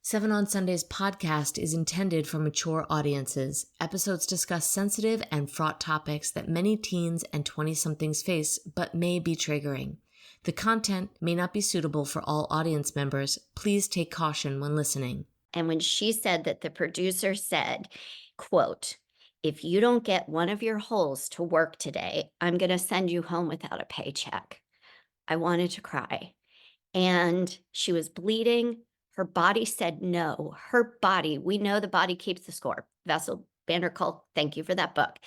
Seven on Sundays podcast is intended for mature audiences. Episodes discuss sensitive and fraught topics that many teens and 20-somethings face, but may be triggering. The content may not be suitable for all audience members. Please take caution when listening. And when she said that the producer said, quote, "If you don't get one of your holes to work today, I'm going to send you home without a paycheck," I wanted to cry. And she was bleeding. Her body said no. Her body, we know the body keeps the score. Vessel Vanderkolk, thank you for that book.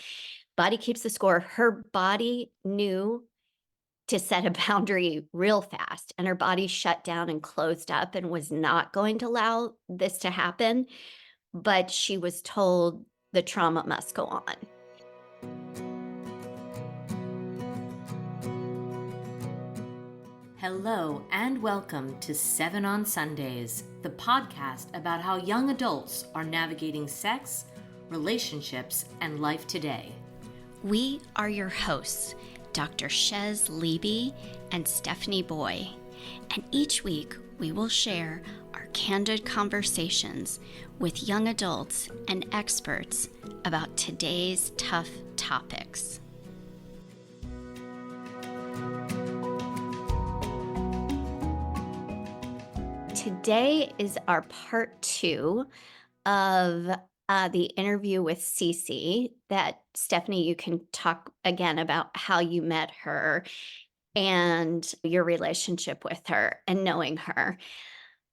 Body keeps the score. Her body knew to set a boundary real fast, and her body shut down and closed up and was not going to allow this to happen. But she was told the trauma must go on. Hello and welcome to Seven on Sundays, the podcast about how young adults are navigating sex, relationships, and life today. We are your hosts, Dr. Chez Leeby and Stephanie Boye, and each week we will share our candid conversations with young adults and experts about today's tough topics. Today is our part 2 of the interview with Cici that, Stephanie, you can talk again about how you met her and your relationship with her and knowing her.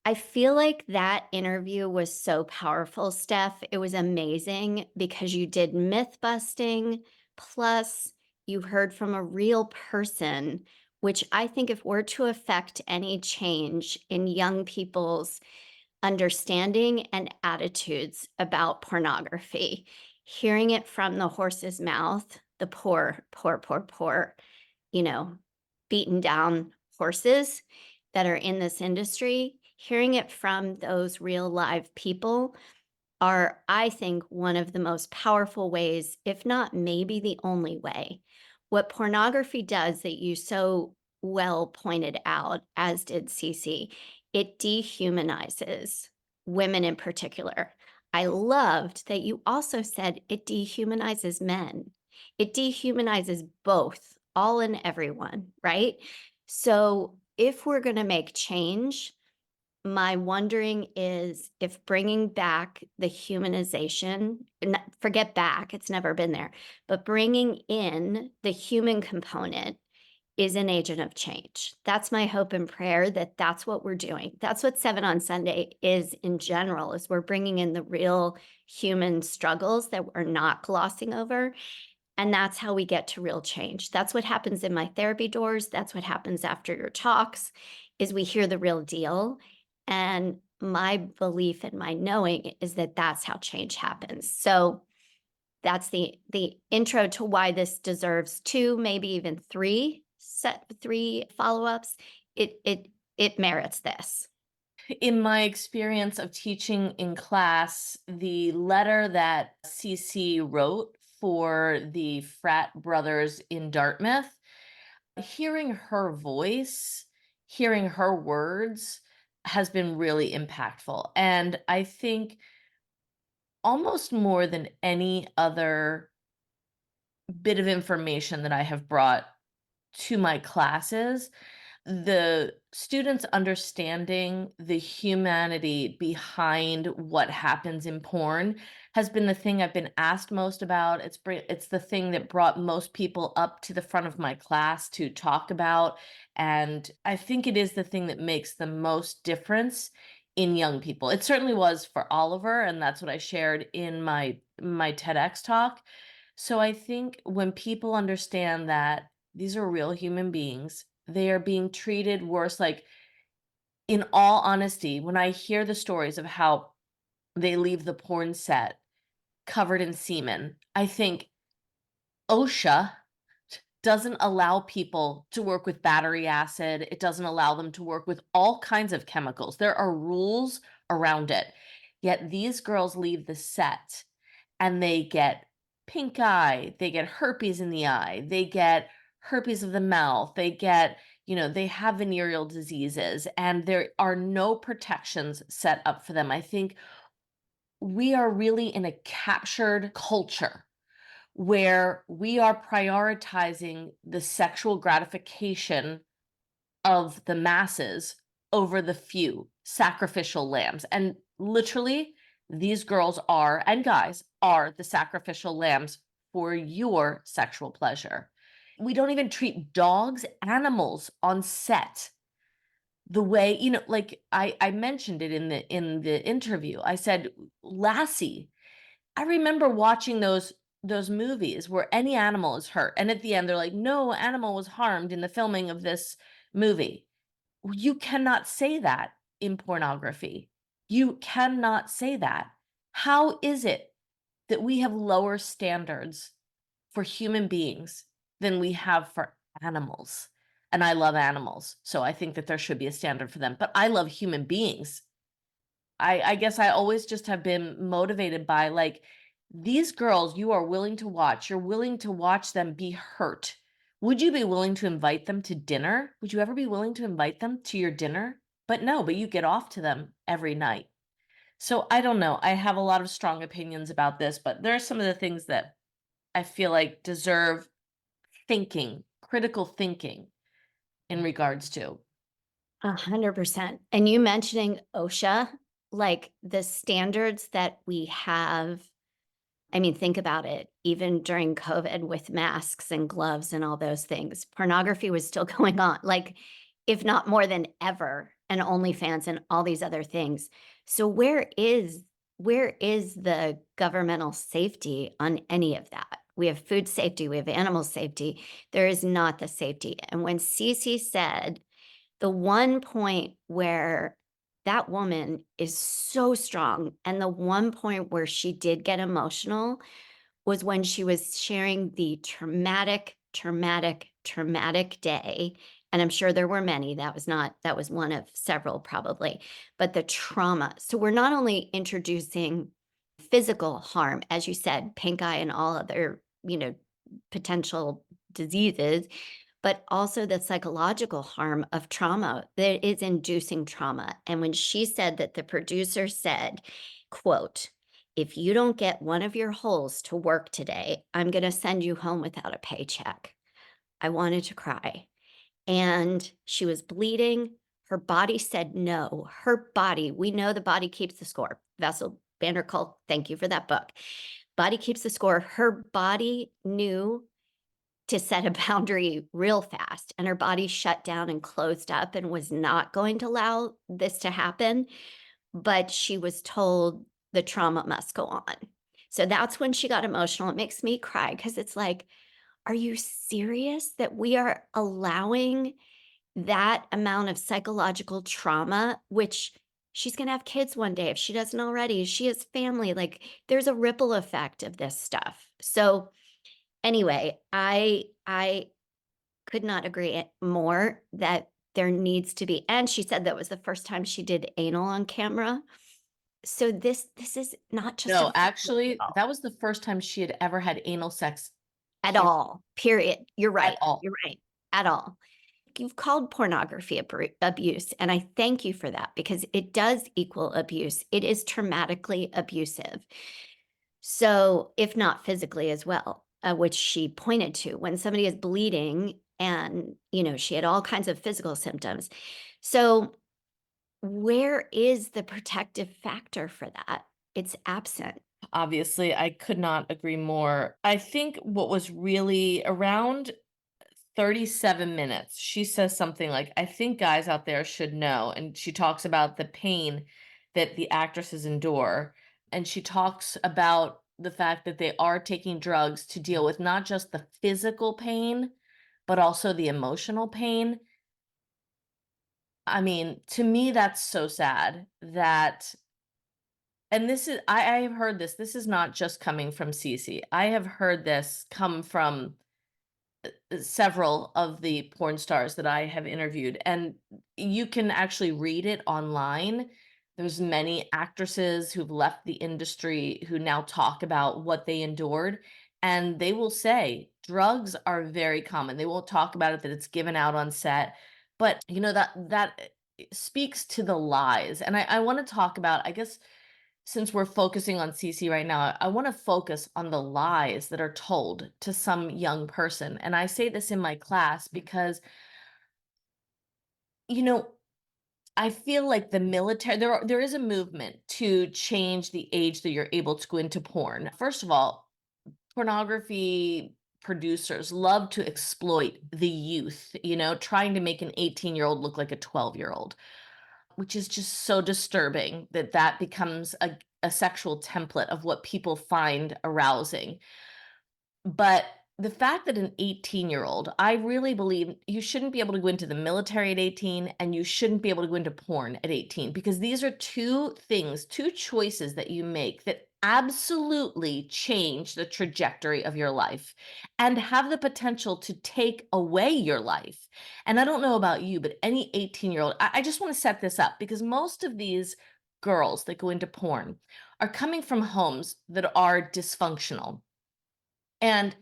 I feel like that interview was so powerful, Steph. It was amazing because you did myth busting, plus you heard from a real person, which I think if we're to affect any change in young people's understanding and attitudes about pornography, hearing it from the horse's mouth, the poor, beaten down horses that are in this industry, hearing it from those real live people are, I think, one of the most powerful ways, if not maybe the only way. What pornography does that you so well pointed out, as did Cici, it dehumanizes women in particular. I loved that you also said it dehumanizes men. It dehumanizes both, all and everyone, right? So if we're going to make change, my wondering is if bringing back the humanization, forget back, it's never been there, but bringing in the human component is an agent of change. That's my hope and prayer, that that's what we're doing. That's what Seven on Sunday is in general, is we're bringing in the real human struggles that we're not glossing over. And that's how we get to real change. That's what happens in my therapy doors. That's what happens after your talks, is we hear the real deal. And my belief and my knowing is that that's how change happens. So that's the intro to why this deserves 2, maybe even 3 follow-ups. It merits this. In my experience of teaching in class, the letter that Cici wrote for the frat brothers in Dartmouth, hearing her voice, hearing her words has been really impactful. And I think almost more than any other bit of information that I have brought to my classes, the students understanding the humanity behind what happens in porn has been the thing I've been asked most about. It's the thing that brought most people up to the front of my class to talk about. And I think it is the thing that makes the most difference in young people. It certainly was for Oliver, and that's what I shared in my TEDx talk. So I think when people understand that these are real human beings, they are being treated worse. Like, in all honesty, when I hear the stories of how they leave the porn set covered in semen, I think OSHA doesn't allow people to work with battery acid. It doesn't allow them to work with all kinds of chemicals. There are rules around it. Yet these girls leave the set and they get pink eye, they get herpes in the eye, they get herpes of the mouth, they get, they have venereal diseases and there are no protections set up for them. I think we are really in a captured culture where we are prioritizing the sexual gratification of the masses over the few sacrificial lambs. And literally, these girls are, and guys are, the sacrificial lambs for your sexual pleasure. We don't even treat dogs, animals on set the way, like I mentioned it in the interview. I said, Lassie, I remember watching those movies where any animal is hurt, and at the end they're like, no animal was harmed in the filming of this movie. You cannot say that in pornography. You cannot say that. How is it that we have lower standards for human beings than we have for animals? And I love animals, so I think that there should be a standard for them. But I love human beings. I guess I always just have been motivated by, like, these girls you are willing to watch, you're willing to watch them be hurt. Would you be willing to invite them to dinner? Would you ever be willing to invite them to your dinner? But no, but you get off to them every night. So I don't know. I have a lot of strong opinions about this, but there are some of the things that I feel like deserve thinking, critical thinking in regards to. 100%. And you mentioning OSHA, like the standards that we have. I mean, think about it. Even during COVID with masks and gloves and all those things, pornography was still going on, like, if not more than ever, and OnlyFans and all these other things. So where is the governmental safety on any of that? We have food safety, we have animal safety. There is not the safety. And when Cici said the one point where that woman is so strong, and the one point where she did get emotional was when she was sharing the traumatic day, and I'm sure there were many, that was one of several probably, but the trauma. So we're not only introducing physical harm, as you said, pink eye and all other, potential diseases, but also the psychological harm of trauma that is inducing trauma. And when she said that the producer said, quote, "If you don't get one of your holes to work today, I'm going to send you home without a paycheck," I wanted to cry. And she was bleeding. Her body said no. Her body, we know the body keeps the score. Vessel Vanderkolk, thank you for that book. Body keeps the score. Her body knew to set a boundary real fast, and her body shut down and closed up and was not going to allow this to happen, but she was told the trauma must go on. So that's when she got emotional. It makes me cry because it's like, are you serious that we are allowing that amount of psychological trauma, which she's going to have kids one day if she doesn't already, she has family, like there's a ripple effect of this stuff. So anyway, I could not agree more that there needs to be, and she said that was the first time she did anal on camera. So this is not just a No, physical actually, deal that was the first time she had ever had anal sex, at period, all, period. at all. You're right, at all. You've called pornography abuse, and I thank you for that because it does equal abuse. It is traumatically abusive. So, if not physically as well, which she pointed to when somebody is bleeding and, she had all kinds of physical symptoms. So, where is the protective factor for that? It's absent. Obviously, I could not agree more. I think what was really around 37 minutes, she says something like, I think guys out there should know. And she talks about the pain that the actresses endure. And she talks about the fact that they are taking drugs to deal with not just the physical pain, but also the emotional pain. I mean, to me, that's so sad that, and this is, I have heard this. This is not just coming from Cici. I have heard this come from several of the porn stars that I have interviewed, and you can actually read it online. There's many actresses who've left the industry who now talk about what they endured, and they will say drugs are very common. They won't talk about it that it's given out on set, But, that speaks to the lies, and I wanna talk about, I guess, since we're focusing on CC right now, I wanna focus on the lies that are told to some young person, and I say this in my class because, you know, I feel like the military there is a movement to change the age that you're able to go into porn. First of all, pornography producers love to exploit the youth, trying to make an 18-year-old look like a 12-year-old, which is just so disturbing that that becomes a sexual template of what people find arousing. But the fact that an 18-year-old, I really believe you shouldn't be able to go into the military at 18 and you shouldn't be able to go into porn at 18 because these are two things, two choices that you make that absolutely change the trajectory of your life and have the potential to take away your life. And I don't know about you, but any 18-year-old, I just want to set this up because most of these girls that go into porn are coming from homes that are dysfunctional. And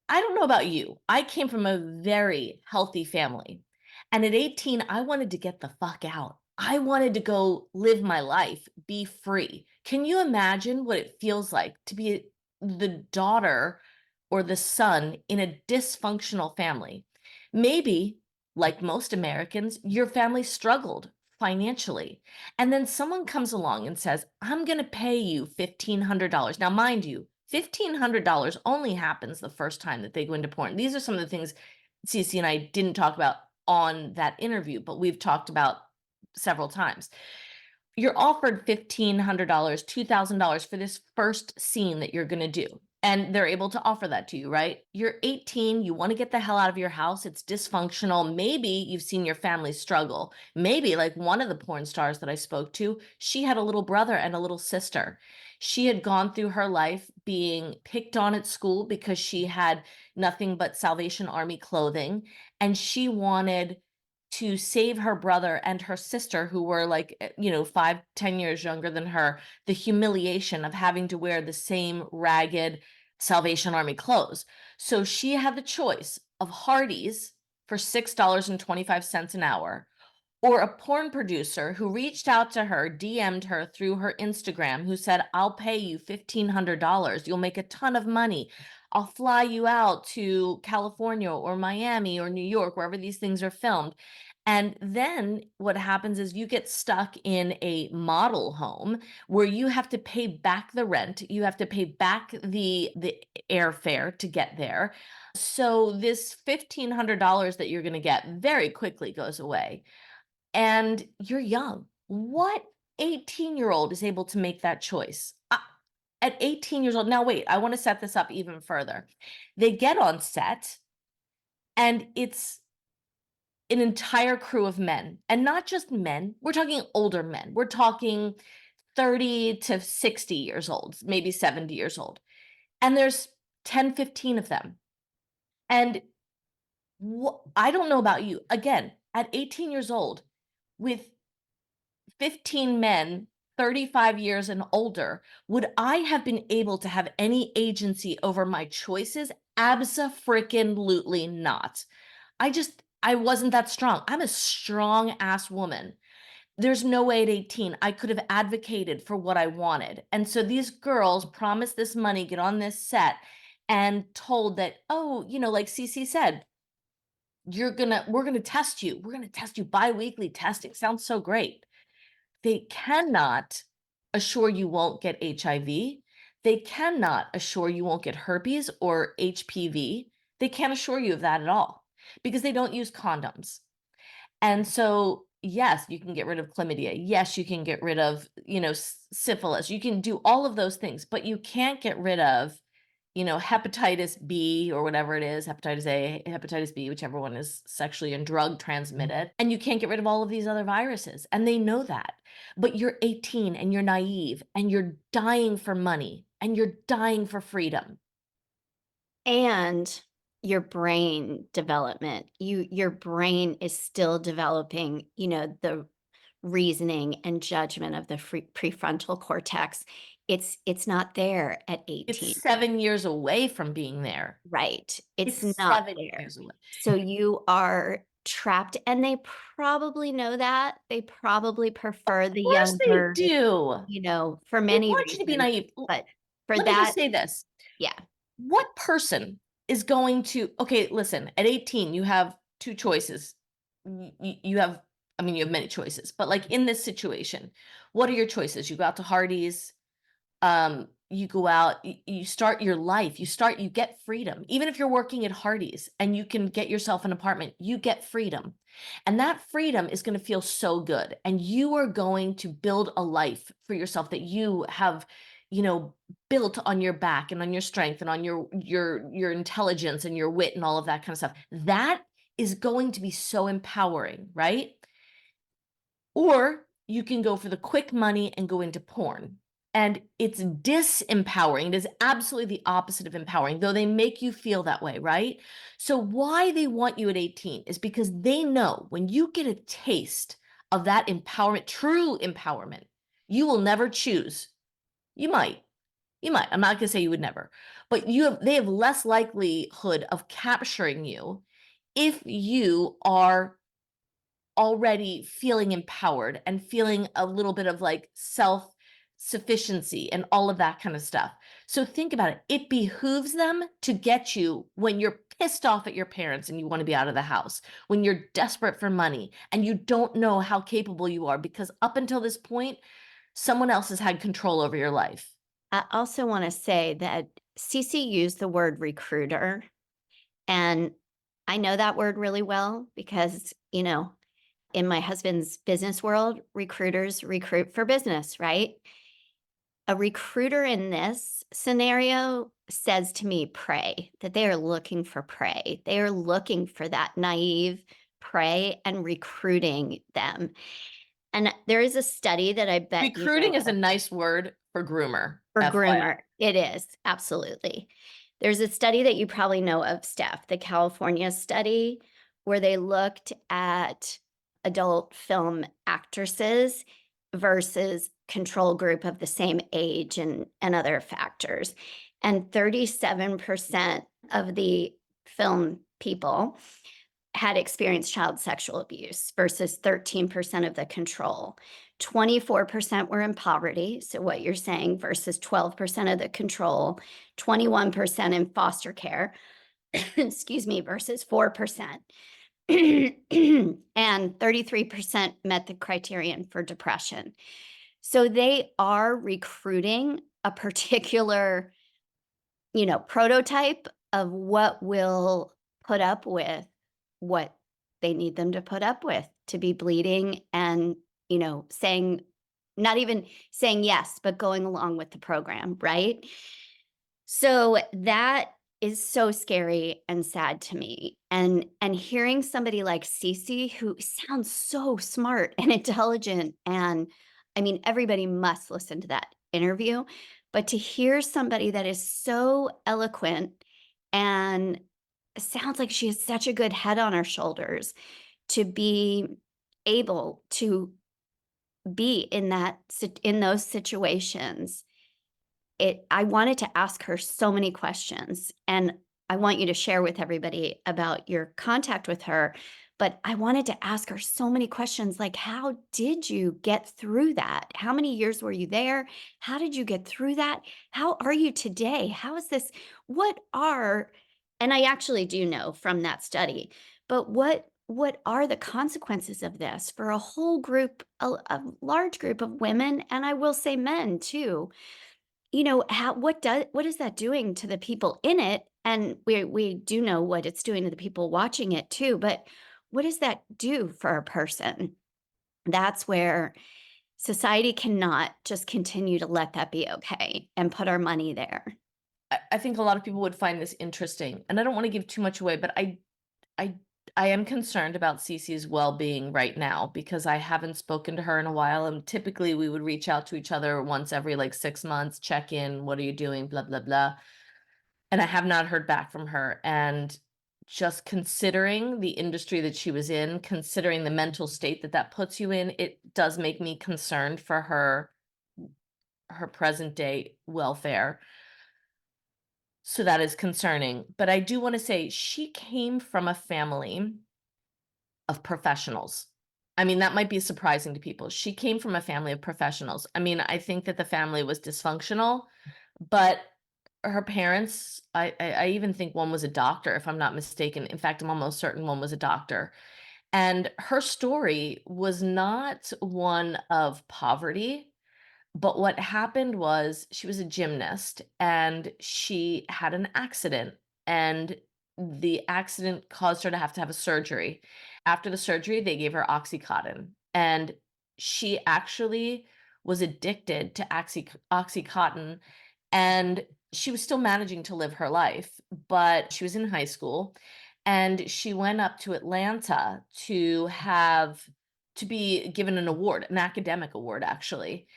I don't know about you. I came from a very healthy family. And at 18, I wanted to get the fuck out. I wanted to go live my life, be free. Can you imagine what it feels like to be the daughter or the son in a dysfunctional family? Maybe, like most Americans, your family struggled financially. And then someone comes along and says, I'm going to pay you $1,500. Now, mind you, $1,500 only happens the first time that they go into porn. These are some of the things Cici and I didn't talk about on that interview, but we've talked about several times. You're offered $1,500, $2,000 for this first scene that you're going to do. And they're able to offer that to you, right? You're 18, you want to get the hell out of your house. It's dysfunctional. Maybe you've seen your family struggle. Maybe, like one of the porn stars that I spoke to, she had a little brother and a little sister. She had gone through her life being picked on at school because she had nothing but Salvation Army clothing. And she wanted to save her brother and her sister, who were like, 5, 10 years younger than her, the humiliation of having to wear the same ragged Salvation Army clothes. So she had the choice of Hardee's for $6.25 an hour, or a porn producer who reached out to her, DM'd her through her Instagram, who said, I'll pay you $1,500. You'll make a ton of money. I'll fly you out to California or Miami or New York, wherever these things are filmed. And then what happens is you get stuck in a model home where you have to pay back the rent, you have to pay back the airfare to get there. So this $1,500 that you're going to get very quickly goes away. And you're young. What 18-year-old is able to make that choice? At 18 years old, now wait, I want to set this up even further. They get on set, and it's an entire crew of men, and not just men. We're talking older men. We're talking 30 to 60 years old, maybe 70 years old. And there's 10, 15 of them. And I don't know about you. Again, at 18 years old, with 15 men, 35 years and older, would I have been able to have any agency over my choices? Abso-freaking-lutely not. I wasn't that strong. I'm a strong ass woman. There's no way at 18 I could have advocated for what I wanted. And so these girls promised this money, get on this set, and told that, oh, like Cici said, we're gonna test you. We're gonna test you bi-weekly testing. Sounds so great. They cannot assure you won't get HIV. They cannot assure you won't get herpes or HPV. They can't assure you of that at all because they don't use condoms. And so, yes, you can get rid of chlamydia. Yes, you can get rid of, syphilis. You can do all of those things, but you can't get rid of, hepatitis B or whatever it is, hepatitis A, hepatitis B, whichever one is sexually and drug transmitted. And you can't get rid of all of these other viruses. And they know that. But you're 18 and you're naive and you're dying for money and you're dying for freedom. And your brain development. Your brain is still developing, the reasoning and judgment of the prefrontal cortex. It's not there at It's 18. 7 years away from being there. Right. It's It's not 7 there. years away. So you are trapped, and they probably know that. They probably prefer the Of course they younger, do. for They many want you to be reasons, naive. but for Let me just that, say this. yeah. What person is going to, okay, listen, at 18, you have two choices. You have, I mean, you have many choices, but like in this situation, what are your choices? You go out to Hardee's, you go out, you start your life, you get freedom. Even if you're working at Hardee's and you can get yourself an apartment, you get freedom. And that freedom is going to feel so good. And you are going to build a life for yourself that you have, built on your back and on your strength and on your intelligence and your wit and all of that kind of stuff. That is going to be so empowering, right? Or you can go for the quick money and go into porn. And it's disempowering. It is absolutely the opposite of empowering, though they make you feel that way, right? So, why they want you at 18 is because they know when you get a taste of that empowerment, true empowerment, you will never choose. You might. You might. I'm not going to say you would never, but they have less likelihood of capturing you if you are already feeling empowered and feeling a little bit of like self sufficiency and all of that kind of stuff. So think about it. It behooves them to get you when you're pissed off at your parents and you want to be out of the house, when you're desperate for money and you don't know how capable you are because up until this point, someone else has had control over your life. I also wanna say that Cici used the word recruiter, and I know that word really well because, in my husband's business world, recruiters recruit for business, right? A recruiter in this scenario says to me, prey, that they are looking for prey. They are looking for that naive prey and recruiting them. And there is a study that I bet you know Recruiting is a of nice word for groomer, for FYI. groomer. It is, absolutely. There's a study that you probably know of, Steph, the California study, where they looked at adult film actresses versus control group of the same age and other factors. And 37% of the film people had experienced child sexual abuse versus 13% of the control. 24% were in poverty, so what you're saying, versus 12% of the control, 21% in foster care, excuse me, versus 4%. And 33% met the criterion for depression. So they are recruiting a particular, prototype of what will put up with what they need them to put up with to be bleeding and, saying, not even saying yes, but going along with the program, right? So that is so scary and sad to me. And hearing somebody like Cici, who sounds so smart and intelligent, and I mean, everybody must listen to that interview, but to hear somebody that is so eloquent and sounds like she has such a good head on her shoulders to be able to be in those situations, I wanted to ask her so many questions, and I want you to share with everybody about your contact with her, but I wanted to ask her so many questions like, how did you get through that? How many years were you there? How did you get through that? How are you today? How is this what are and I actually do know from that study, but what are the consequences of this for a whole group, a large group of women, and I will say men too? How what is that doing to the people in it? And we do know what it's doing to the people watching it too, but what does that do for a person? That's where society cannot just continue to let that be okay and put our money there. I think a lot of people would find this interesting, and I don't want to give too much away, but I I am concerned about Cece's well-being right now because I haven't spoken to her in a while, and typically we would reach out to each other once every like 6 months, check in, what are you doing, blah blah blah. And I have not heard back from her. And just considering the industry that she was in, considering the mental state that that puts you in, it does make me concerned for her present day welfare. So that is concerning. But I do want to say she came from a family of professionals. I mean, that might be surprising to people. She came from a family of professionals. I mean, I think that the family was dysfunctional, but her parents, I even think one was a doctor, if I'm not mistaken. In fact, I'm almost certain one was a doctor. And her story was not one of poverty, but what happened was she was a gymnast and she had an accident, and the accident caused her to have a surgery. After the surgery, they gave her Oxycontin, and she actually was addicted to Oxycontin, and she was still managing to live her life, but she was in high school and she went up to Atlanta to be given an award, an academic award actually.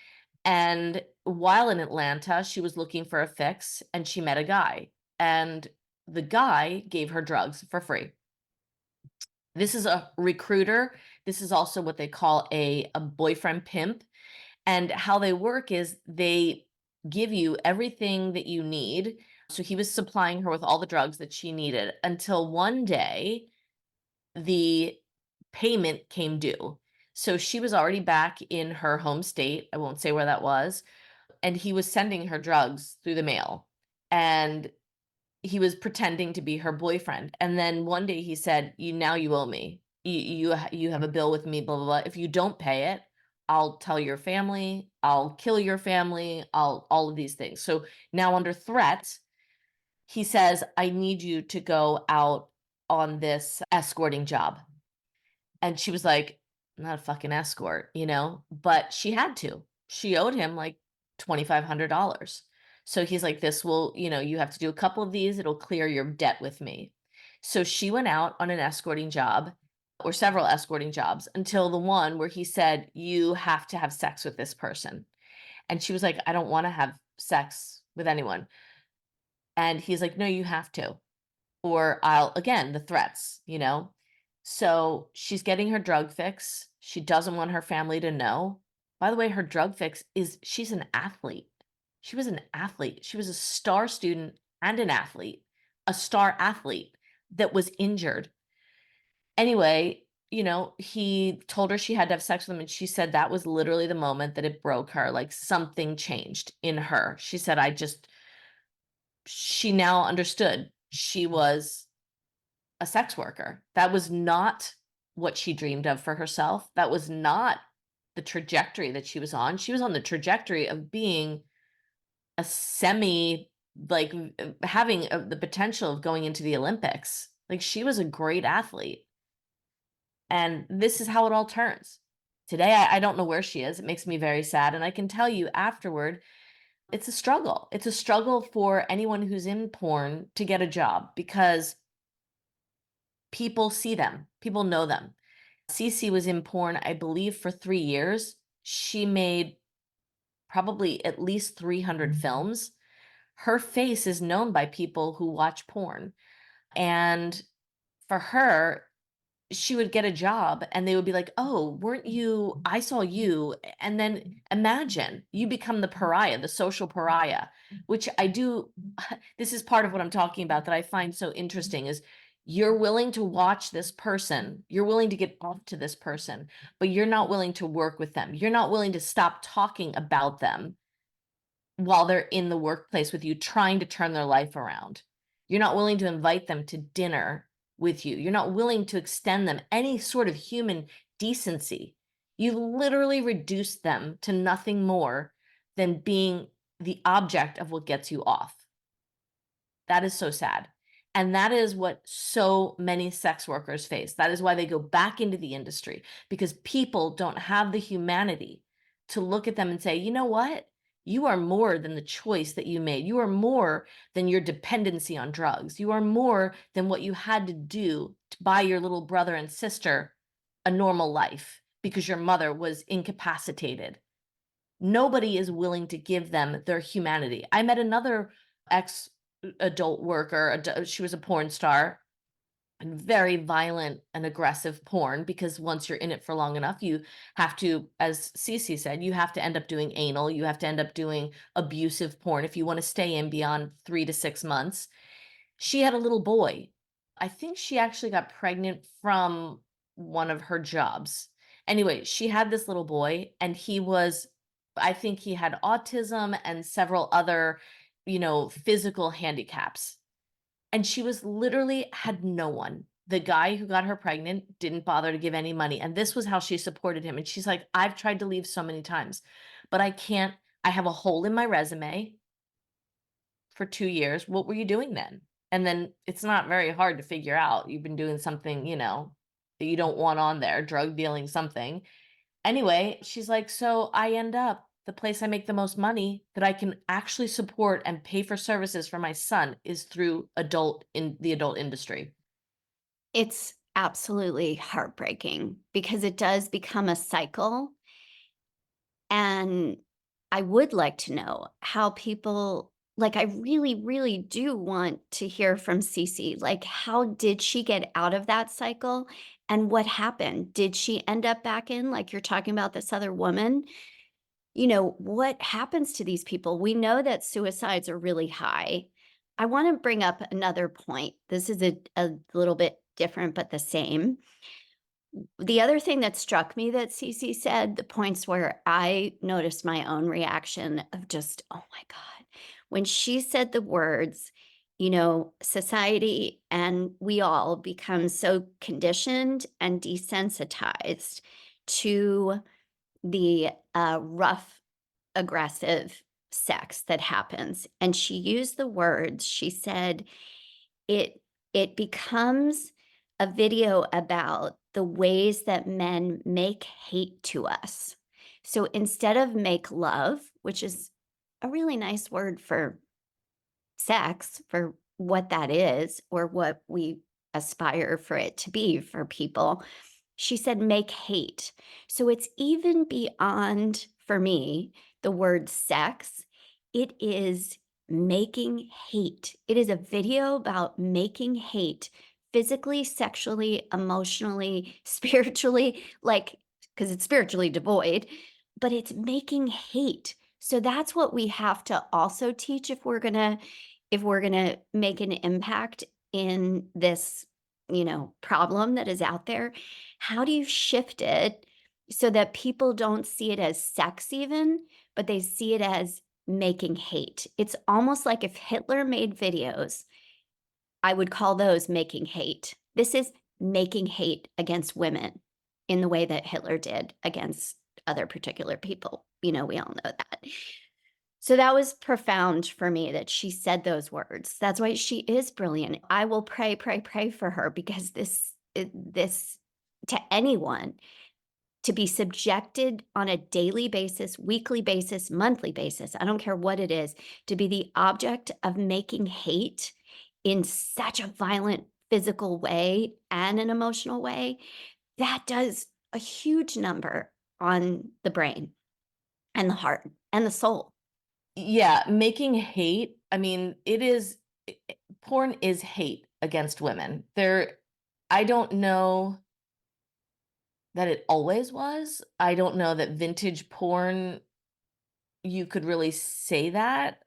And while in Atlanta, she was looking for a fix and she met a guy. And the guy gave her drugs for free. This is a recruiter. This is also what they call a boyfriend pimp. And how they work is they give you everything that you need. So he was supplying her with all the drugs that she needed until one day the payment came due. So she was already back in her home state. I won't say where that was, and he was sending her drugs through the mail, and he was pretending to be her boyfriend. And then one day he said, you owe me. You have a bill with me, blah blah blah. If you don't pay it, I'll tell your family, I'll kill your family, I'll all of these things." So now under threat, he says, "I need you to go out on this escorting job." And she was like, "I'm not a fucking escort," but she had to. She owed him like $2,500. So he's like, "This will, you have to do a couple of these. It'll clear your debt with me." So she went out on an escorting job or several escorting jobs until the one where he said, "You have to have sex with this person." And she was like, "I don't want to have sex with anyone." And he's like, "No, you have to. Or I'll," again, the threats. So she's getting her drug fix. She doesn't want her family to know. By the way, her drug fix is she's an athlete. She was an athlete. She was a star student and an athlete, a star athlete that was injured. Anyway, he told her she had to have sex with him, and she said that was literally the moment that it broke her. Like something changed in her. She said, she now understood she was a sex worker. That was not what she dreamed of for herself. That was not the trajectory that she was on. She was on the trajectory of being a semi, like having the potential of going into the Olympics. Like she was a great athlete. And this is how it all turns. Today, I don't know where she is. It makes me very sad. And I can tell you afterward, it's a struggle. It's a struggle for anyone who's in porn to get a job because people see them, people know them. Cici was in porn, I believe, for 3 years. She made probably at least 300 films. Her face is known by people who watch porn, and for her, she would get a job and they would be like, "Oh, weren't you I saw you." And then imagine you become the pariah, the social pariah, which I do this is part of what I'm talking about that I find so interesting is you're willing to watch this person, you're willing to get off to this person, but you're not willing to work with them. You're not willing to stop talking about them while they're in the workplace with you trying to turn their life around. You're not willing to invite them to dinner with you. You're not willing to extend them any sort of human decency. You literally reduce them to nothing more than being the object of what gets you off. That is so sad. And that is what so many sex workers face. That is why they go back into the industry because people don't have the humanity to look at them and say, "You know what? You are more than the choice that you made. You are more than your dependency on drugs. You are more than what you had to do to buy your little brother and sister a normal life because your mother was incapacitated." Nobody is willing to give them their humanity. I met another ex adult worker, she was a porn star and very violent and aggressive porn because once you're in it for long enough, you have to, as Cici said, you have to end up doing anal, you have to end up doing abusive porn if you want to stay in beyond 3 to 6 months. She had a little boy. I think she actually got pregnant from one of her jobs. Anyway, she had this little boy, and I think he had autism and several other, physical handicaps. And she was literally had no one. The guy who got her pregnant didn't bother to give any money. And this was how she supported him. And she's like, I've tried to leave so many times, but I can't. I have a hole in my resume for 2 years. What were you doing then? And then it's not very hard to figure out. You've been doing something, that you don't want on there, drug dealing, something. Anyway, she's like, so I end up the place I make the most money that I can actually support and pay for services for my son is through the adult industry. It's absolutely heartbreaking because it does become a cycle. And I would like to know how people like, I really, really do want to hear from Cici. Like, how did she get out of that cycle? And what happened? Did she end up back in, like you're talking about this other woman? What happens to these people? We know that suicides are really high. I want to bring up another point. This is a little bit different, but the same. The other thing that struck me that Cici said, the points where I noticed my own reaction of just, oh my God, when she said the words, society and we all become so conditioned and desensitized to the rough, aggressive sex that happens. And she used the words, she said, it becomes a video about the ways that men make hate to us. So instead of make love, which is a really nice word for sex, for what that is, or what we aspire for it to be for people, she said make hate. So it's even beyond, for me, the word sex. It is making hate. It is a video about making hate physically, sexually, emotionally, spiritually, like, because it's spiritually devoid, but it's making hate. So that's what we have to also teach if we're gonna make an impact in this, problem that is out there. How do you shift it so that people don't see it as sex even, but they see it as making hate? It's almost like if Hitler made videos, I would call those making hate. This is making hate against women in the way that Hitler did against other particular people. We all know that. So that was profound for me that she said those words. That's why she is brilliant. I will pray, pray, pray for her because this to anyone to be subjected on a daily basis, weekly basis, monthly basis, I don't care what it is, to be the object of making hate in such a violent physical way and an emotional way, that does a huge number on the brain and the heart and the soul. Yeah, making hate, I mean, porn is hate against women. I don't know that it always was. I don't know that vintage porn, you could really say that,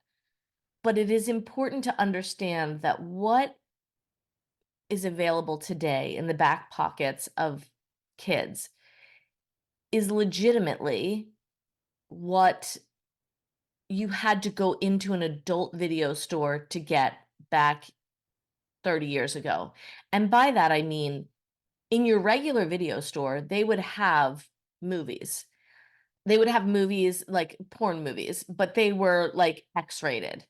but it is important to understand that what is available today in the back pockets of kids is legitimately what you had to go into an adult video store to get back 30 years ago. And by that, I mean, in your regular video store, they would have movies. They would have movies like porn movies, but they were like X-rated.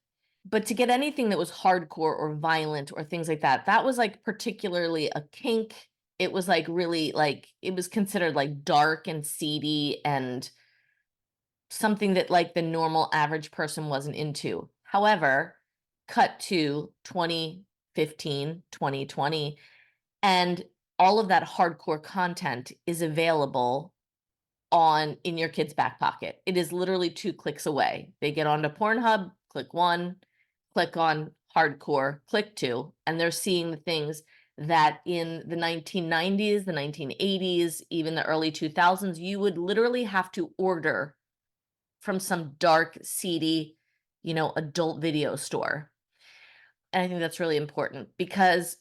But to get anything that was hardcore or violent or things like that, that was like particularly a kink. It was like really like it was considered like dark and seedy and something that like the normal average person wasn't into. However, cut to 2015, 2020, and all of that hardcore content is available on in your kid's back pocket. It is literally 2 clicks away. They get onto Pornhub, click 1, click on hardcore, click 2, and they're seeing the things that in the 1990s, the 1980s, even the early 2000s, you would literally have to order from some dark, seedy, adult video store. And I think that's really important because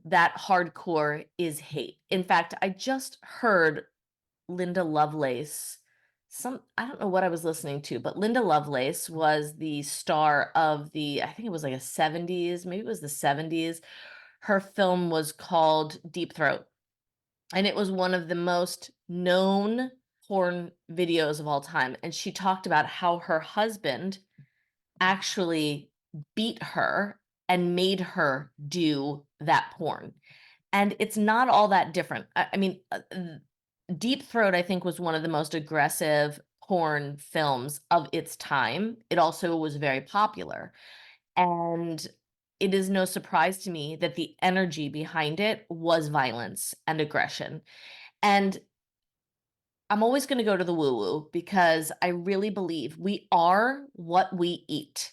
that hardcore is hate. In fact, I just heard Linda Lovelace, I don't know what I was listening to, but Linda Lovelace was the star of I think it was like a 70s, maybe it was the 70s. Her film was called Deep Throat, and it was one of the most known porn videos of all time. And she talked about how her husband actually beat her and made her do that porn. And it's not all that different. I mean, Deep Throat, I think, was one of the most aggressive porn films of its time. It also was very popular. And it is no surprise to me that the energy behind it was violence and aggression. And I'm always going to go to the woo woo because I really believe we are what we eat.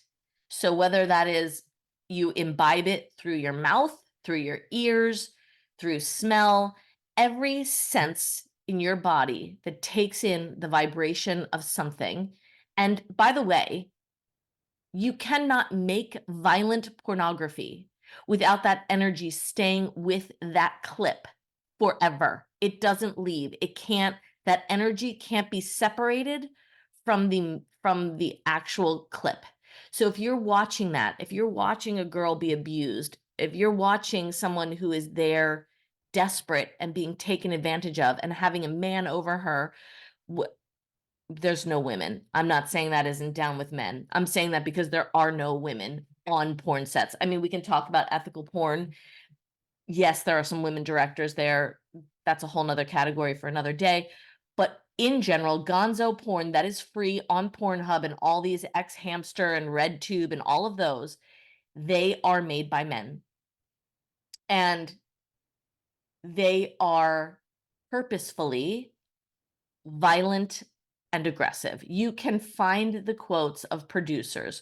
So whether that is you imbibe it through your mouth, through your ears, through smell, every sense in your body that takes in the vibration of something. And by the way, you cannot make violent pornography without that energy staying with that clip forever. It doesn't leave. It can't, that energy can't be separated from the actual clip. So if you're watching that, if you're watching a girl be abused, if you're watching someone who is there desperate and being taken advantage of and having a man over her, there's no women. I'm not saying that isn't down with men. I'm saying that because there are no women on porn sets. I mean, we can talk about ethical porn. Yes, there are some women directors there. That's a whole nother category for another day. But in general, gonzo porn that is free on Pornhub and all these X Hamster and RedTube and all of those, they are made by men. And they are purposefully violent and aggressive. You can find the quotes of producers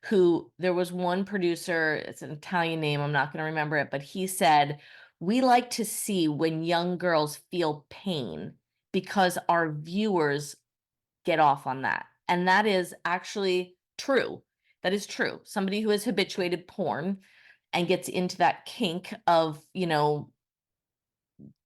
who, there was one producer, it's an Italian name, I'm not going to remember it, but he said, "We like to see when young girls feel pain because our viewers get off on that." And that is actually true. That is true. Somebody who has habituated porn and gets into that kink of,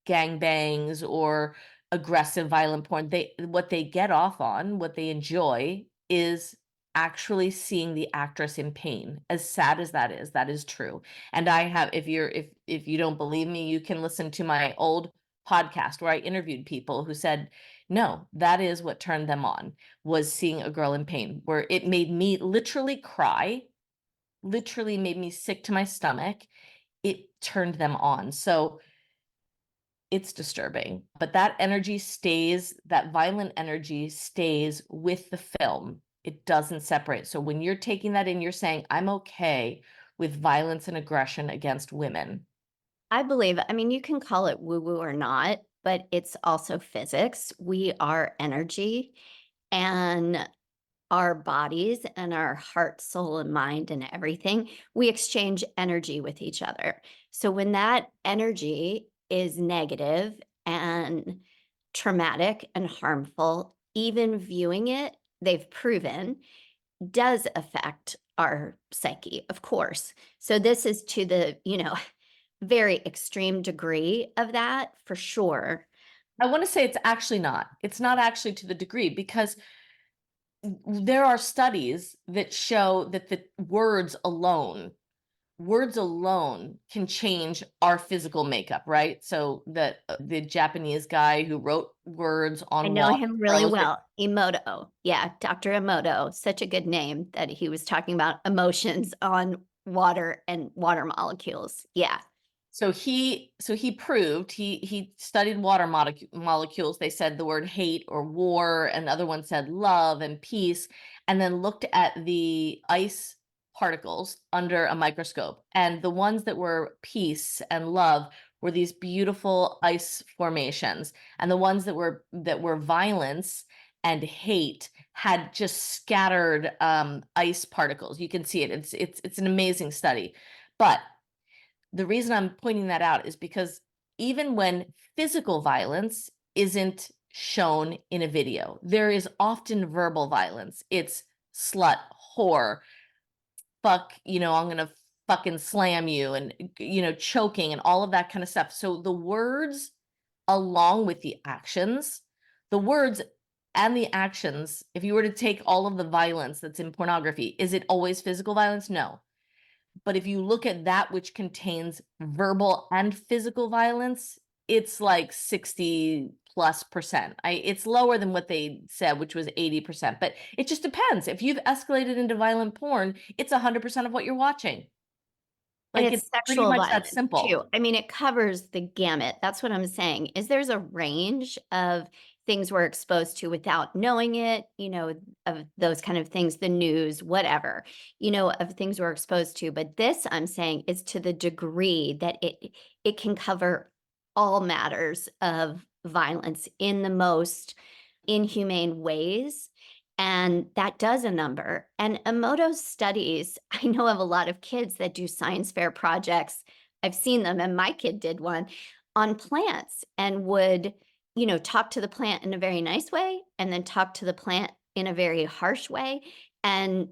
gangbangs or aggressive violent porn, what they get off on, what they enjoy is actually seeing the actress in pain. As sad as that is true. And I have, if you don't believe me, you can listen to my old podcast where I interviewed people who said, no, that is what turned them on, was seeing a girl in pain, where it made me literally cry, literally made me sick to my stomach. It turned them on. So it's disturbing, but that energy stays, that violent energy stays with the film. It doesn't separate. So when you're taking that in, you're saying, I'm okay with violence and aggression against women. I believe, I mean, you can call it woo woo or not, but it's also physics. We are energy, and our bodies and our heart, soul, and mind and everything, we exchange energy with each other. So when that energy is negative and traumatic and harmful, even viewing it, they've proven, does affect our psyche, of course. So this is to the, very extreme degree of that for sure. I want to say it's actually not. It's not actually to the degree, because there are studies that show that the words alone can change our physical makeup, right? So the Japanese guy who wrote words I on know walls him really froze it. well. Emoto. Yeah, Dr. Emoto, such a good name that he was talking about emotions on water and water molecules. Yeah. So he proved, he studied water molecules. They said the word hate or war, and other ones said love and peace, and then looked at the ice particles under a microscope. And the ones that were peace and love were these beautiful ice formations, and the ones that were violence and hate had just scattered ice particles. You can see it. It's an amazing study, but the reason I'm pointing that out is because even when physical violence isn't shown in a video, there is often verbal violence. It's slut, whore, fuck, I'm going to fucking slam you and, choking and all of that kind of stuff. So the words along with the words and the actions, if you were to take all of the violence that's in pornography, is it always physical violence? No. But if you look at that which contains verbal and physical violence, it's like 60+%. It's lower than what they said, which was 80%, but it just depends. If you've escalated into violent porn, it's 100% of what you're watching. And Like, it's it's pretty sexual much that violence simple. too. I mean, it covers the gamut. That's what I'm saying, is there's a range of things we're exposed to without knowing it, of those kind of things, the news, whatever, of things we're exposed to. But this, I'm saying, is to the degree that it can cover all matters of violence in the most inhumane ways. And that does a number. And Emoto's studies, I know of a lot of kids that do science fair projects. I've seen them, and my kid did one on plants and would, talk to the plant in a very nice way and then talk to the plant in a very harsh way and,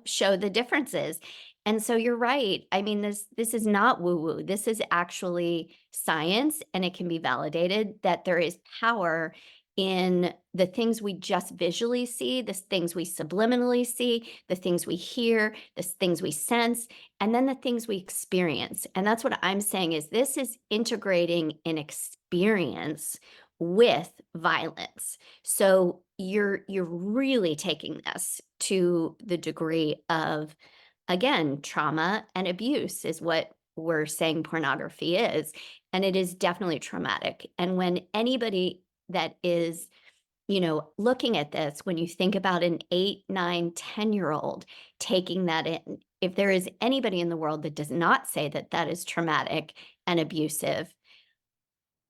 show the differences. And so you're right. I mean, this is not woo-woo. This is actually science, and it can be validated that there is power in the things we just visually see, the things we subliminally see, the things we hear, the things we sense, and then the things we experience. And that's what I'm saying, is this is integrating an experience with violence. So you're really taking this to the degree of, again, trauma and abuse is what we're saying pornography is. And it is definitely traumatic. And when anybody that is, looking at this, when you think about an 8, 9, 10-year-old taking that in, if there is anybody in the world that does not say that that is traumatic and abusive,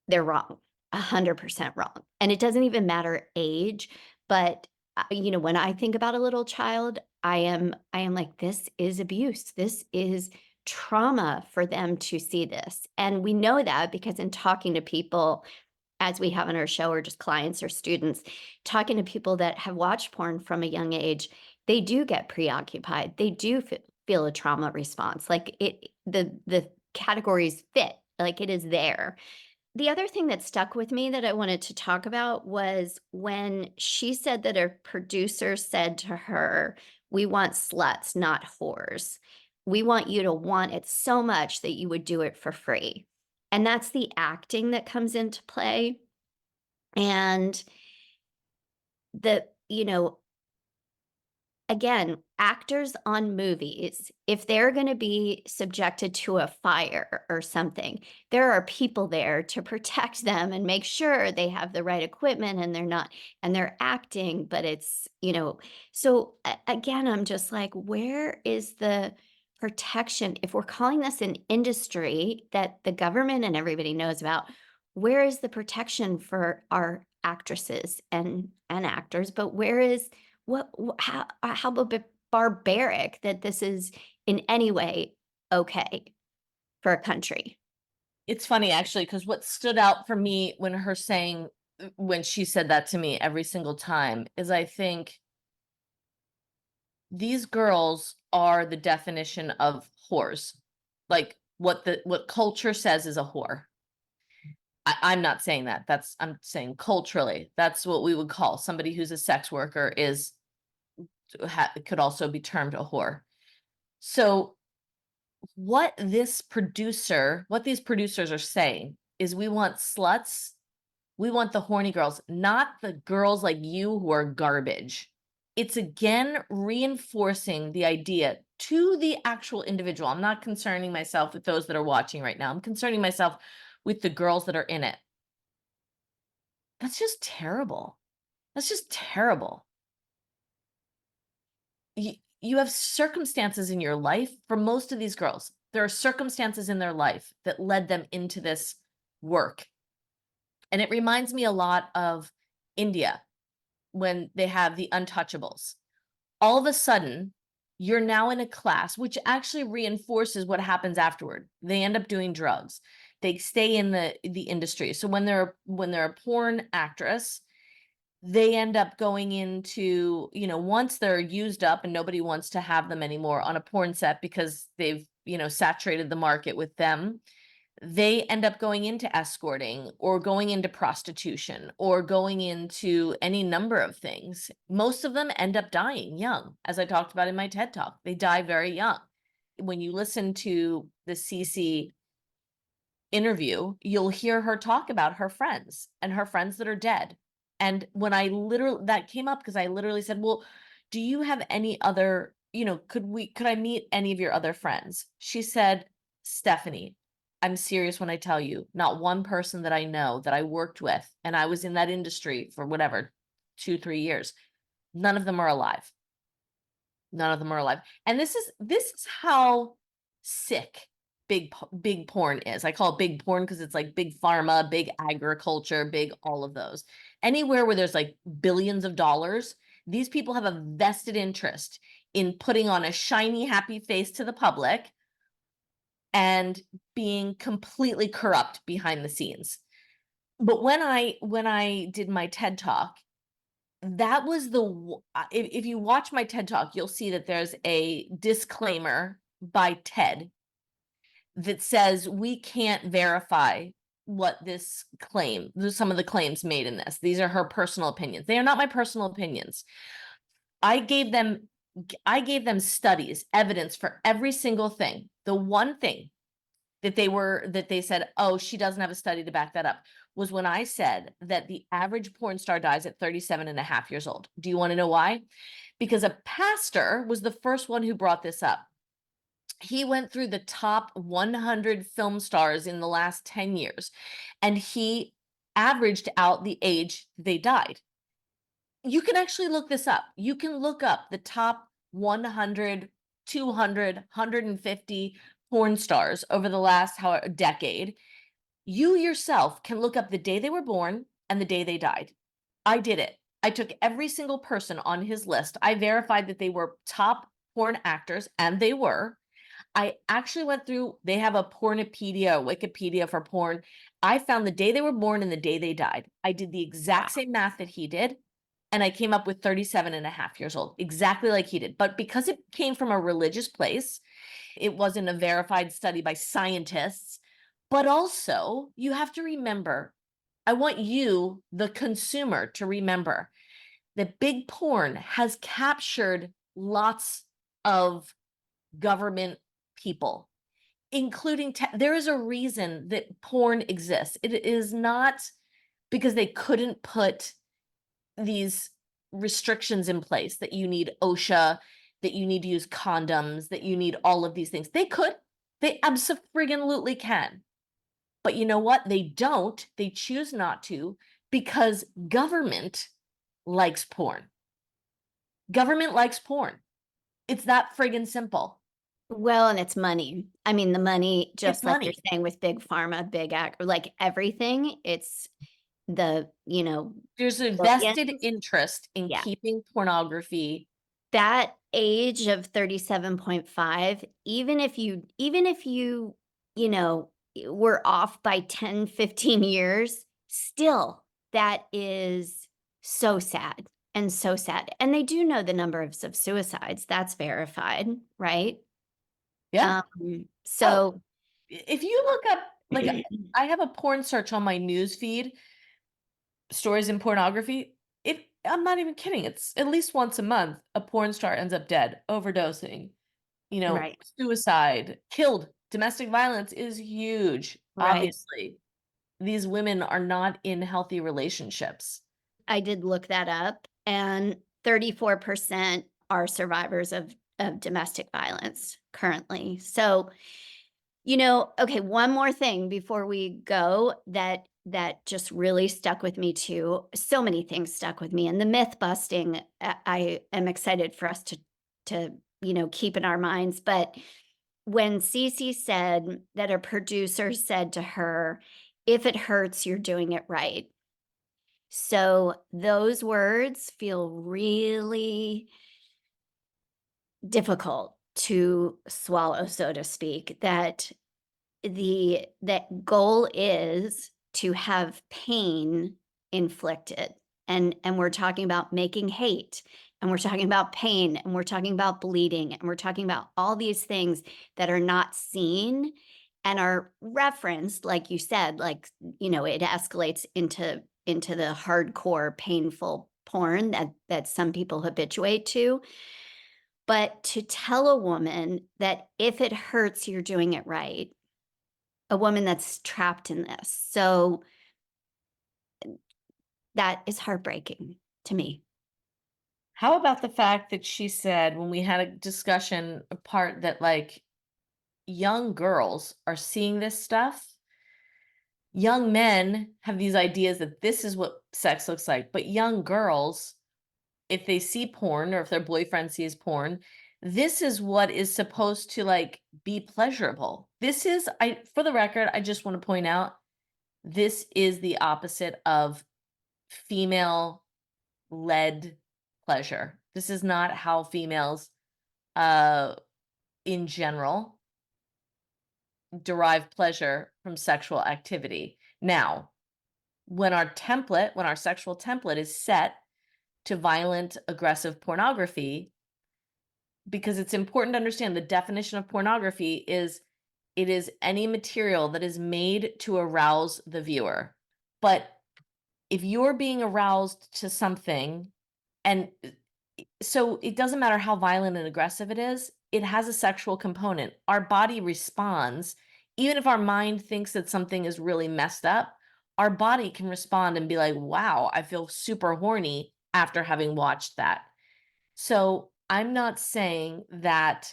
they're wrong, 100% wrong. And it doesn't even matter age, but when I think about a little child, I am like, this is abuse. This is trauma for them to see this. And we know that because in talking to people, as we have on our show, or just clients or students, talking to people that have watched porn from a young age, they do get preoccupied. They do feel a trauma response. Like the categories fit, like it is there. The other thing that stuck with me that I wanted to talk about was when she said that a producer said to her, "We want sluts, not whores. We want you to want it so much that you would do it for free." And that's the acting that comes into play. And the, again, actors on movies, if they're going to be subjected to a fire or something, there are people there to protect them and make sure they have the right equipment and they're acting, but it's, so again, I'm just like, where is the protection? If we're calling this an industry that the government and everybody knows about, where is the protection for our actresses and actors? But where is how barbaric that this is in any way okay for a country. It's funny actually, because what stood out for me when she said that to me every single time is, I think these girls are the definition of whores. Like what culture says is a whore. I'm not saying that. I'm saying culturally, that's what we would call somebody who's a sex worker could also be termed a whore. So what these producers are saying is, we want sluts, we want the horny girls, not the girls like you who are garbage. It's again reinforcing the idea to the actual individual. I'm not concerning myself with those that are watching right now. I'm concerning myself with the girls that are in it. That's just terrible. That's just terrible. You have circumstances in your life. For most of these girls, there are circumstances in their life that led them into this work. And it reminds me a lot of India, when they have the untouchables. All of a sudden, you're now in a class which actually reinforces what happens afterward. They end up doing drugs. They stay in the industry. So when they're a porn actress, they end up going into, once they're used up and nobody wants to have them anymore on a porn set because they've, saturated the market with them, they end up going into escorting or going into prostitution or going into any number of things. Most of them end up dying young, as I talked about in my TED Talk. They die very young. When you listen to the Cici interview, you'll hear her talk about her friends and her friends that are dead. And when that came up because I literally said, "Well, do you have any other, could I meet any of your other friends?" She said, "Stephanie, I'm serious when I tell you, not one person that I know that I worked with, and I was in that industry for whatever, 2, 3 years, none of them are alive. None of them are alive." And this is how sick big porn is. I call it big porn because it's like big pharma, big agriculture, big all of those. Anywhere where there's like billions of dollars, these people have a vested interest in putting on a shiny, happy face to the public and being completely corrupt behind the scenes. But when I did my TED Talk, that was if you watch my TED Talk, you'll see that there's a disclaimer by TED that says we can't verify what some of the claims made in this. These are her personal opinions. They are not my personal opinions. I gave them studies, evidence for every single thing. The one thing that they said, "Oh, she doesn't have a study to back that up," was when I said that the average porn star dies at 37 and a half years old. Do you want to know why? Because a pastor was the first one who brought this up. He went through the top 100 film stars in the last 10 years, and he averaged out the age they died. You can actually look this up. You can look up the top 100, 200, 150 porn stars over the last decade. You yourself can look up the day they were born and the day they died. I did it. I took every single person on his list. I verified that they were top porn actors, and they were. I actually went through, they have a Pornopedia, Wikipedia for porn. I found the day they were born and the day they died. I did the exact same math that he did, and I came up with 37 and a half years old, exactly like he did. But because it came from a religious place, it wasn't a verified study by scientists. But also, you have to remember, I want you, the consumer, to remember that big porn has captured lots of government people, including there is a reason that porn exists. It is not because they couldn't put these restrictions in place that you need OSHA, that you need to use condoms, that you need all of these things. They could. They absolutely can. But you know what? They don't. They choose not to because government likes porn. Government likes porn. It's that friggin' simple. Well, and it's money. I mean, the money, It's just like you're money. saying with big pharma, like everything, it's the, There's a vested billions. interest in Yeah. keeping pornography. That age of 37.5, you know, were off by 10, 15 years, still that is so sad and so sad. And they do know the numbers of suicides. That's verified, right? Yeah. Oh, So if you look up, like, I have a porn search on my news feed, stories in pornography. I'm not even kidding. It's at least once a month, a porn star ends up dead, overdosing, right, suicide, killed. Domestic violence is huge, right. obviously. These women are not in healthy relationships. I did look that up, and 34% are survivors of domestic violence currently. So, okay, one more thing before we go that just really stuck with me too. So many things stuck with me, and the myth busting, I am excited for us to keep in our minds. But when Cici said that a producer said to her, "If it hurts, you're doing it right." So those words feel really difficult to swallow, so to speak, that that goal is to have pain inflicted. and we're talking about making hate, and we're talking about pain, and we're talking about bleeding, and we're talking about all these things that are not seen and are referenced, like you said, like, it escalates into the hardcore painful porn that some people habituate to. But to tell a woman that if it hurts, you're doing it right, a woman that's trapped in this. So that is heartbreaking to me. How about the fact that she said when we had a discussion apart that like young girls are seeing this stuff. Young men have these ideas that this is what sex looks like, but young girls, if they see porn or if their boyfriend sees porn, this is what is supposed to like be pleasurable. This is I for the record, I just want to point out this is the opposite of female led pleasure. This is not how females uh in general derive pleasure from sexual activity. Now, when our sexual template is set to violent, aggressive pornography, because it's important to understand the definition of pornography is it is any material that is made to arouse the viewer. But if you're being aroused to something, and so it doesn't matter how violent and aggressive it has a sexual component. Our body responds, even if our mind thinks that something is really messed up, our body can respond and be like, wow, I feel super horny after having watched that. So I'm not saying that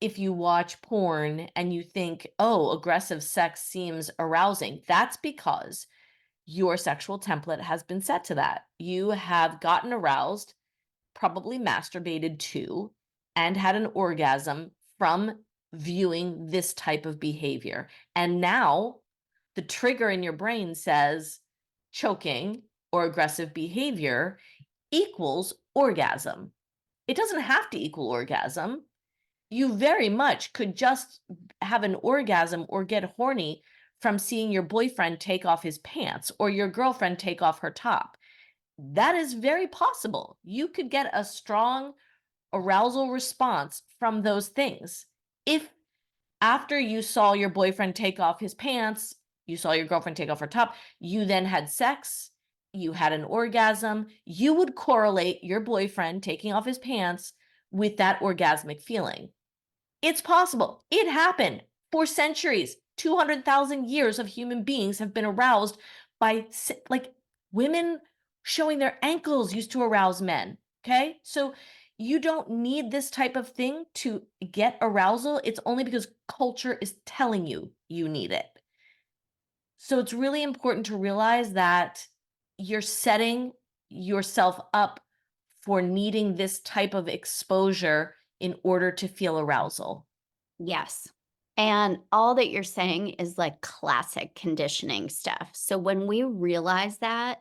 if you watch porn and you think, oh, aggressive sex seems arousing, that's because your sexual template has been set to that. You have gotten aroused, probably masturbated to, and had an orgasm from viewing this type of behavior. And now the trigger in your brain says choking or aggressive behavior equals orgasm. It doesn't have to equal orgasm. You very much could just have an orgasm or get horny from seeing your boyfriend take off his pants or your girlfriend take off her top. That is very possible. You could get a strong arousal response from those things. If after you saw your boyfriend take off his pants, you saw your girlfriend take off her top, you then had sex, you had an orgasm, you would correlate your boyfriend taking off his pants with that orgasmic feeling. It's possible. It happened for centuries. 200,000 years of human beings have been aroused by like women showing their ankles used to arouse men. Okay. So you don't need this type of thing to get arousal. It's only because culture is telling you you need it. So it's really important to realize that you're setting yourself up for needing this type of exposure in order to feel arousal. Yes. And all that you're saying is like classic conditioning stuff. So when we realize that,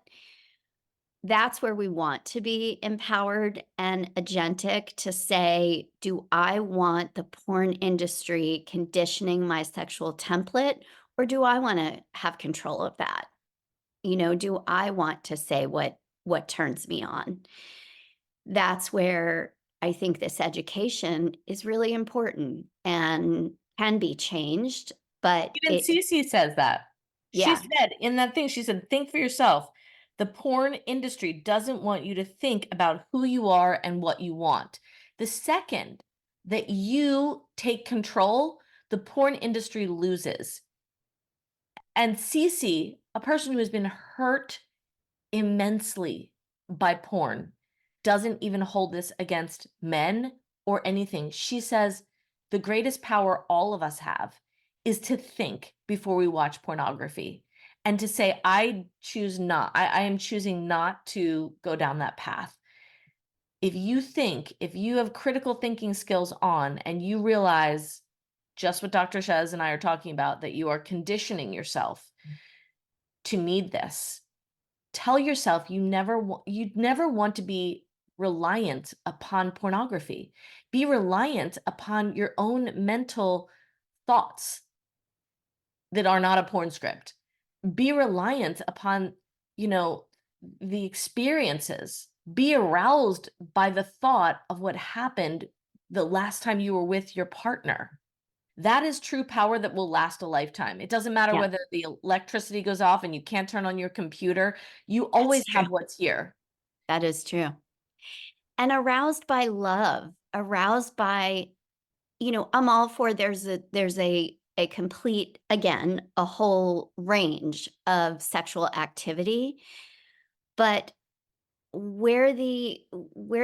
that's where we want to be empowered and agentic to say, do I want the porn industry conditioning my sexual template, or do I want to have control of that? Do I want to say what turns me on? That's where I think this education is really important and can be changed, but Even Cici says that. She yeah, said in that thing, she said, think for yourself. The porn industry doesn't want you to think about who you are and what you want. The second that you take control, the porn industry loses. And Cici, a person who has been hurt immensely by porn, doesn't even hold this against men or anything. She says the greatest power all of us have is to think before we watch pornography and to say, I am choosing not to go down that path. If you have critical thinking skills on and you realize just what Dr. Chez and I are talking about, that you are conditioning yourself to need this, tell yourself you'd never want to be reliant upon pornography. Be reliant upon your own mental thoughts that are not a porn script. Be reliant upon, you know, the experiences. Be aroused by the thought of what happened the last time you were with your partner. That is true power that will last a lifetime. It doesn't matter Yeah, whether the electricity goes off and you can't turn on your computer. You that's always true. have what's here. That is true. And aroused by love, aroused by, I'm all for there's a complete, again, a whole range of sexual activity, but where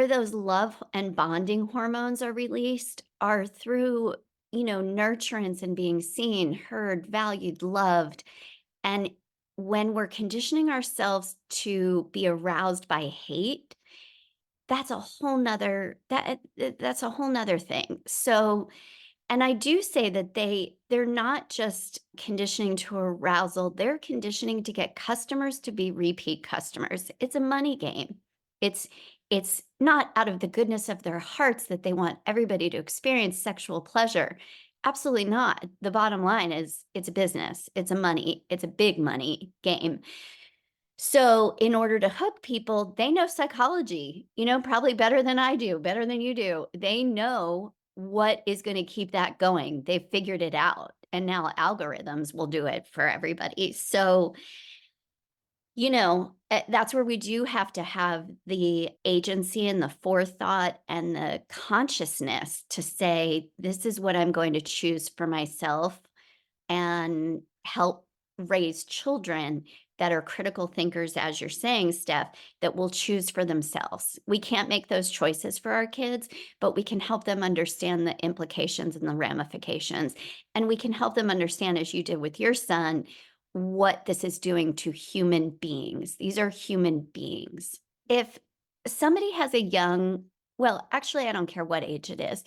those love and bonding hormones are released are through, nurturance and being seen, heard, valued, loved. And when we're conditioning ourselves to be aroused by hate, that's a whole nother thing. So, and I do say that they're not just conditioning to arousal, they're conditioning to get customers to be repeat customers. It's a money game. It's it's not out of the goodness of their hearts that they want everybody to experience sexual pleasure. Absolutely not. The bottom line is it's a business. It's a big money game. So, in order to hook people, they know psychology, probably better than I do, better than you do. They know what is going to keep that going. They've figured it out. And now algorithms will do it for everybody. So, that's where we do have to have the agency and the forethought and the consciousness to say, this is what I'm going to choose for myself and help raise children that are critical thinkers, as you're saying, Steph, that will choose for themselves. We can't make those choices for our kids, but we can help them understand the implications and the ramifications. And we can help them understand, as you did with your son, what this is doing to human beings. These are human beings. If somebody has a well, actually, I don't care what age it is,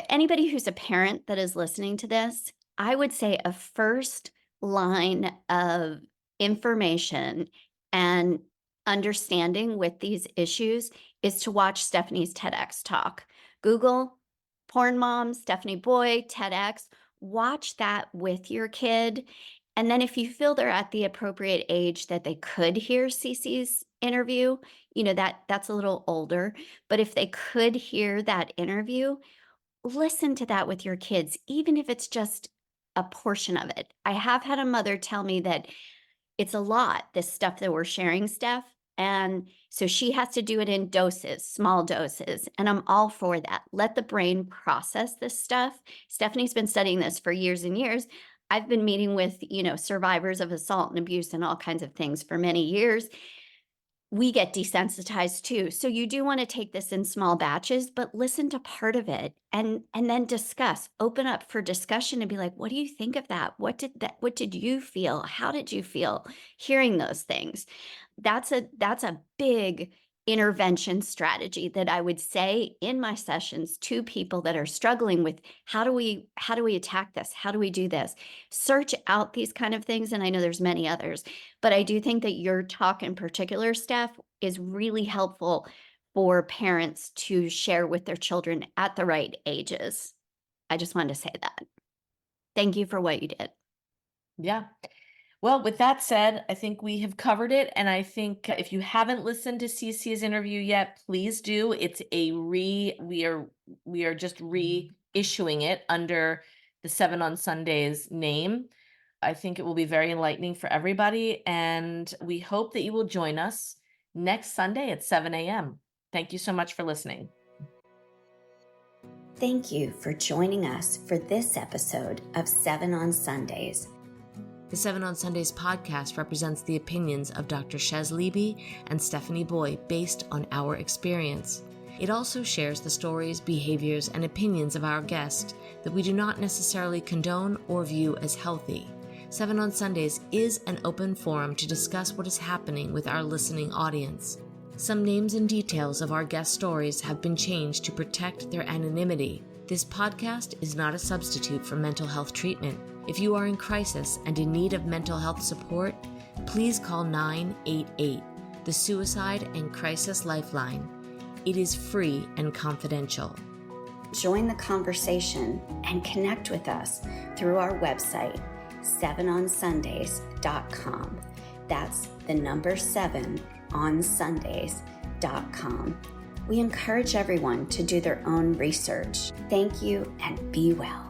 anybody who's a parent that is listening to this, I would say a first line of information and understanding with these issues is to watch Stephanie's TEDx talk. Google porn mom, Stephanie Boye, TEDx. Watch that with your kid. And then if you feel they're at the appropriate age that they could hear Cici's interview, that's a little older. But if they could hear that interview, listen to that with your kids, even if it's just a portion of it. I have had a mother tell me that it's a lot, this stuff that we're sharing, Steph. And so she has to do it in doses, small doses. And I'm all for that. Let the brain process this stuff. Stephanie's been studying this for years and years. I've been meeting with, survivors of assault and abuse and all kinds of things for many years. We get desensitized too. So you do want to take this in small batches, but listen to part of it and then discuss, open up for discussion and be like, what do you think of that? What did you feel? How did you feel hearing those things? That's a big intervention strategy that I would say in my sessions to people that are struggling with how do we attack this? How do we do this? Search out these kind of things. And I know there's many others, but I do think that your talk in particular, Steph, is really helpful for parents to share with their children at the right ages. I just wanted to say that. Thank you for what you did. Yeah. Well, with that said, I think we have covered it. And I think if you haven't listened to Cici's interview yet, please do. It's we are just reissuing it under the 7 on Sundays name. I think it will be very enlightening for everybody. And we hope that you will join us next Sunday at 7 a.m. Thank you so much for listening. Thank you for joining us for this episode of 7 on Sundays. The 7 on Sundays podcast represents the opinions of Dr. Chez Leeby and Stephanie Boye based on our experience. It also shares the stories, behaviors, and opinions of our guests that we do not necessarily condone or view as healthy. 7 on Sundays is an open forum to discuss what is happening with our listening audience. Some names and details of our guest stories have been changed to protect their anonymity. This podcast is not a substitute for mental health treatment. If you are in crisis and in need of mental health support, please call 988, the Suicide and Crisis Lifeline. It is free and confidential. Join the conversation and connect with us through our website, 7onsundays.com. That's the number 7 on Sundays.com. We encourage everyone to do their own research. Thank you and be well.